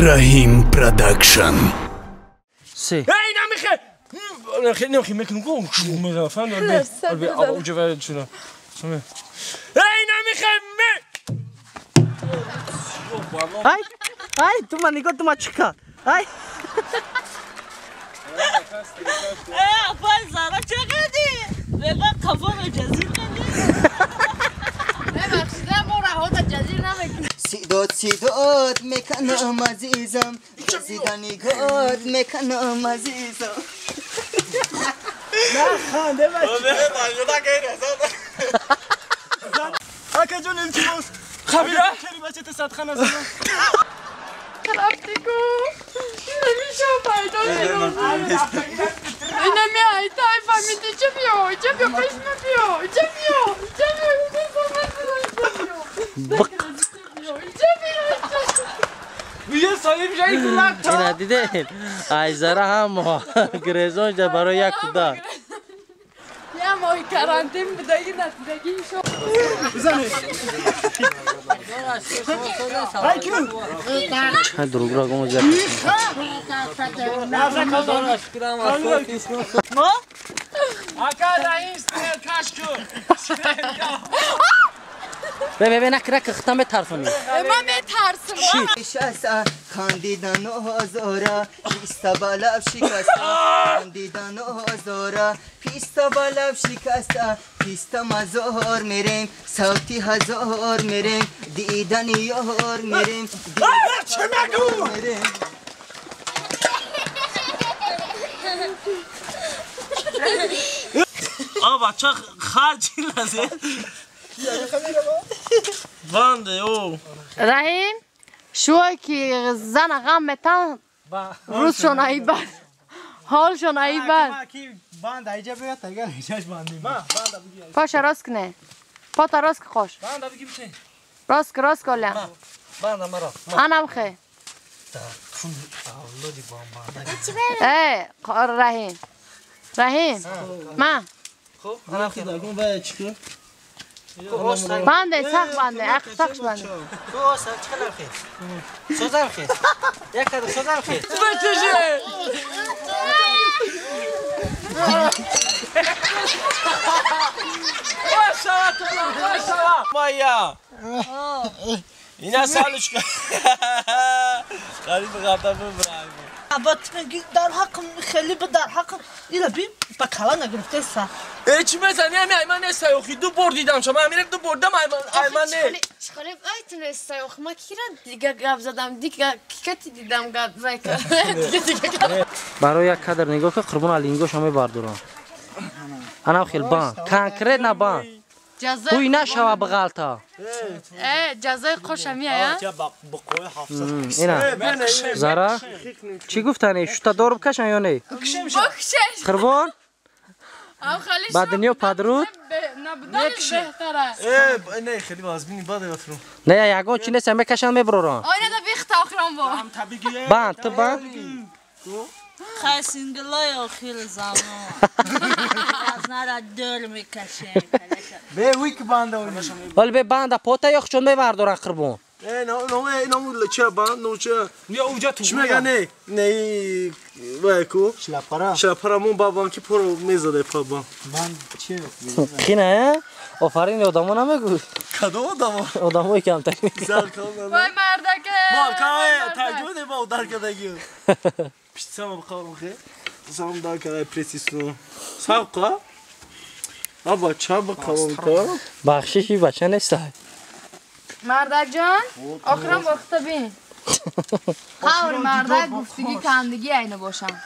Rahim Production. سه ای نمیخه نمیخه میکنم گم فهم البته اوج ورد شده ای نمیخه ای تو من نگاه تو ما چیکار ای افای زارا چقدی ببا کفام جزیر کنی ببخشید ما رها جزیر نمیکنیم سیدات میکنم عزیزم زیدانیگات میکنم عزیزم نه خنده بچه هکا جون التماس خبیره بچه تصدقه نزدم رفتی کو نمیشه پیدا این نمیای تای فهمیدی چه بیو پیش بیو چه بیو بیه سایه جایی کلک تا اینا دیدین ایزاره هم گریزان جا برای یک کودک یه ماهی کرانتین بدهی نتیدگی شو چه دروگ را گمو زیاد هکا رئیس کش کن ببین نکرک ختم ترسونی من میترسم شسته خاندیدن و هزاره پیستا بالب شکسته خاندیدن و هزاره پیستا بالب شکسته پیستا مزار میریم صوتی هزار میریم دیدن یار میریم چه مگو آبا چه خرجی لازه بانده او رحیم شوی که زن غم میتن روزشون عیبن حالشون عیبن باند ایجا بیاد تگر ایجاش باندیم پاش راست کنه پاتا راست که خوش بانده بگی بچه راست کلیم بانده مرا انم خی رحیم ما خب انا خیلی دارم باید چیکار بانده سخت بانده اخ سخت بانده تو سر چقدر خیر سوزم خیر یک کدو سوزم خیر بچشه ماشاءالله مایا اینا سالش کن غریب قبضه ببرم البته میگی در حق خیلی به در حق اینا بیم با کلا نگرفته سا چی بزنی همین ایمان استایوخی دو بردیدم شما همین دو بردم ایمان نه شخاله ایتون استایوخ ما کی را دیگه گپ زدم دیگه کی دیدم گپ زایکا برای یک کادر نگاه که قربون علینگو شما باردوران انا خیل بان کانکریت نه بان توی نشوا بغالتا جزای خوش میایا اینا زارا چی گفتنی شو تا دور بکشن یا نه بخشش قربون او خالی بعد دنیا پادرود نبودن بهتره نه خیلی باز بینی باده بفرم نه یگان چی نیست بکشن میبروران آینه دا بیخت آخرام با بان تو بان خیلی سینگلای و خیلی زمان از نرا دل میکشه به ویک باند ولی به باند پوتا یا چون میبردورن قربون نه چه باند نو چه یا اونجا تو چی میگه نه وایکو شلاپرامون بابام که پرو میزده پابام خینه آفرین آدمو نمیگو کدوم آدمو کمتری وای مردکه مالکای تجربه با در کدگی پیشم بخورم خیر زمان دار که پرسیسون ساقا آبا چه بخورم تو بخششی بچه نیست مردک جان آخرام وقتا بین خور مردک گفتگی کندگی اینه باشم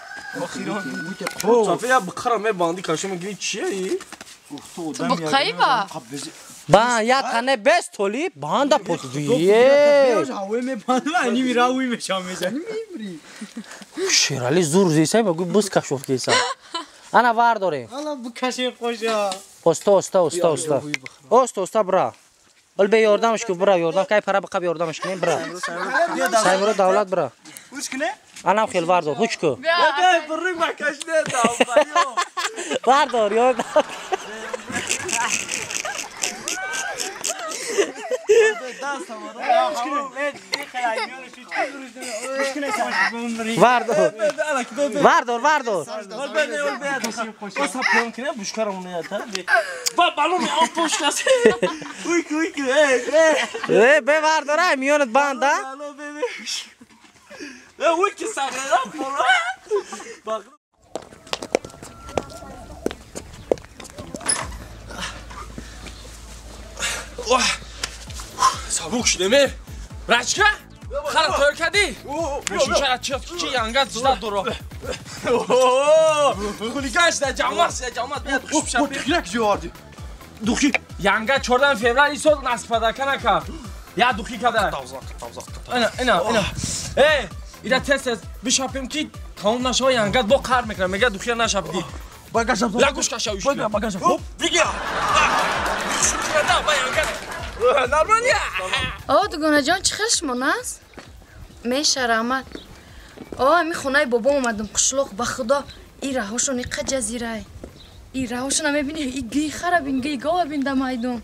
صافیه بخورم باندی کاشو میگی چیه ای تو بقایی با با یا تنه بست تولی باند پوتویه هوای میپاند و اینی میراوی میشام میزنی میبری شیرالی زور زیسه بگو بس کشوف کیسا انا وار داره حالا بکشه خوشا استا برا ول به یاردمش کو برا یاردم کای پرا بقب یاردمش کنیم برا سایمرو دولت برا وش کنه انا خیل وار دار هوچ کو بریم مکش نه تا وار دار یاردم واردار واردار به واردار میونت بانده سبوک شدیم رچکه خراب تایر کردی میشون شاید چی ینگت زده دورا خولیگان شده جامعه بیاد خوش بشم یک جواردی دوخی ینگت 14 فوریه سال نصف پدرکه نکرد یا دوخی کده اینا ایده تست بشاپیم که تمام نشوه ینگت با قرار میکنه میگه دوخی نشاپدی لگوش کشویش بگیر آه دوگانه جان چی خیلش است؟ میشه رحمت آه می خونه بابا اومدم قشلوق به خدا این رهاشون ایقه جزیره این رهاشون هم میبینی این گی خراب این گی گاه بین در میدون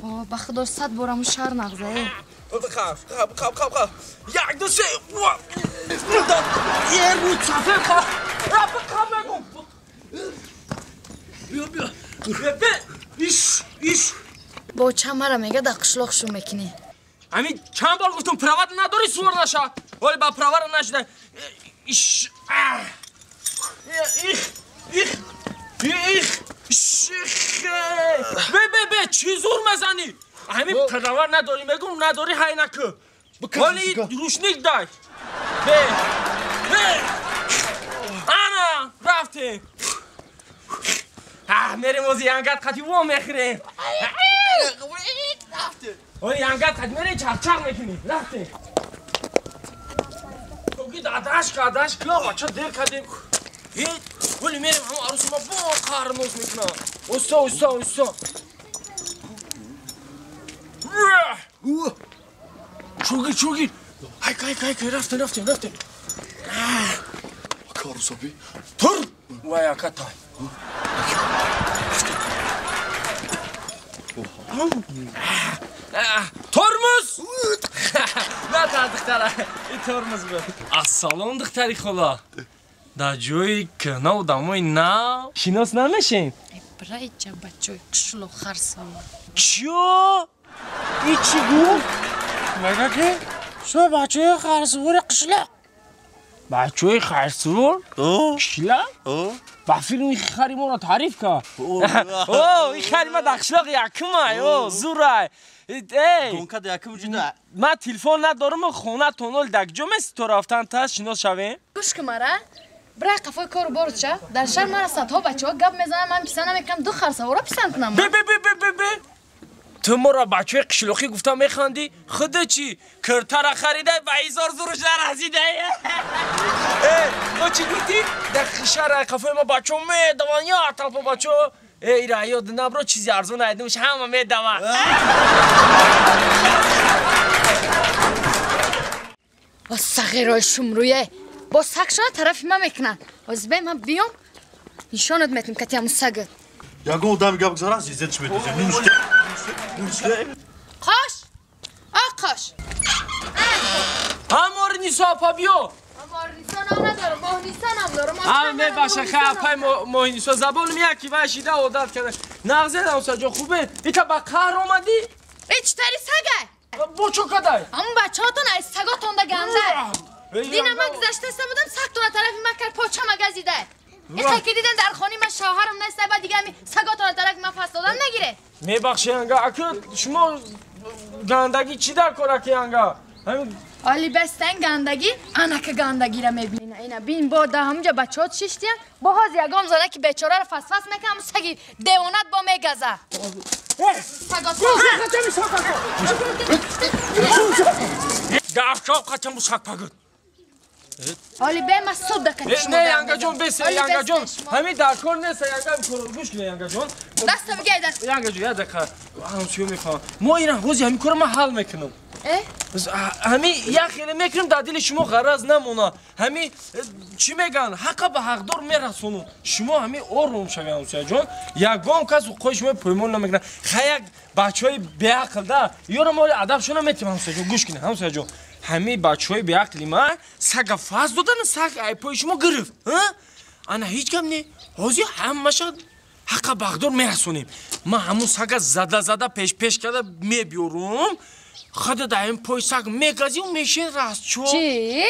آه به خدا 100 بارمون شهر نغزه خب یک دو سه یه رو چفه خواه رب نگم بیا ایش با چمره میگه در قشلوقشون میکنی همین چند بار گفتم پرواد نداری سور نشه ولی با پرواد نشده ایش به چی زور مزنی همین پرواد نداری میگم نداری های نکه ولی روشنیک دای به انا رفتیم میریم از ینگت خطی و میخریم ولی ینگت خطی میریم چرچر میکنیم رفتیم توگی داداش کلا بچه دیر کردیم ولی میریم همه عروس ما با قرنوز میکنم اوستا چوگی های رفتیم کاروسا بی تر و یکت تای ترمز نه تا دختره این ترمز بود السلام دختری خلا در جوی کنه و دموی نه شناس نمیشین برای چه بچه قشلوق خرسان چیو؟ ای چی گفت؟ مگه که؟ شو بچه خرسور قشلق بچه خرسور؟ قشلق؟ با فیلم خری ما را تعریف که این خری ما در قشلق یکمه زوره گونکت یکم جده من تلفن ندارم و خونه تونل دکجا مثل تو رفتن تا شناس شویم گوش که مرا برای قفای کارو بارد شد در شهر مرا صدها بچه ها گپ میزنم من پیسه نمیکنم دو خرسوارا پیسن کنم به تو مرا بچه قشلوقی گفتم میخواندی خودت چی کرتر خریده و 1000 زورش نرسیده تو چی گفتی در شهر قفای ما بچه میدوان یا اطراف بچه ایره یاد نبرو چیزی ارزون نایدمش همه میدوان با سغیرای شمرویه با سگشان طرفی من میکنن از به من بیام نشانت میتونم که تیمون سگت یگو دم گپ گذار عزیزت چی میدونی نوشته آقاش همار نیسا پا بیو همار نیسا ندارم ماه نیسا هم دارم همه باشه خیلی ماه نیسا زبانم یکی وشیده عادت کرده نغزه دمسا جا خوبه ایتا با قهر آمدی؟ ایچ تری سگه با چو کدای؟ همون بچه هاتون از سگاتون ده گنده دینا من گذشته بودم سگتون طرفی من کرد پاچه مگزیده ایخه که دیدن در خانی من شوهرم نسته بعد دیگه همی سگاتون طرف من فصل دادن نگیره میبخشی انگا اکر شما گندگی چی در کرکی انگا؟ حالی بستن گندگی انک گندگی را میبینه اینا بین با ده همونجا بچه ها چشتیم با هاز یگام زنه که بیچاره را فس میکنم سگی دیوانت با میگزه سگاتون گفت قچم بو سگ پگد حالی به من سود دکن شما نه ینگا جون بسه ینگا جون همین در کار نیست ینگا میکنم گوش کنه ینگا جون دست بگیدن ینگا جون یه دقیقه همون چیو میخوام ما این روزی همین کارو من حل میکنم همی یک خیلی میکنم در دل شما غرض نمونه همی چی میگن حق به حقدار میرسونم شما همی آروم شوید همسایه جان یگان کس خودش شما پیمان نمیکنه خیلی بچه های بیعقل ده یارو مال ادبشون نمیتیم همسایه جان گوش کنه همسایه جان همی بچه های بیعقلی ما سگ فاز دادن سگ ایپای شما گرفت انا هیچ کم نی حاضی همشه حق به حقدار میرسونیم ما همون سگ زده پیش کرده میبیارم خدا در این پای سگ میگذی و میشین راست چو چی؟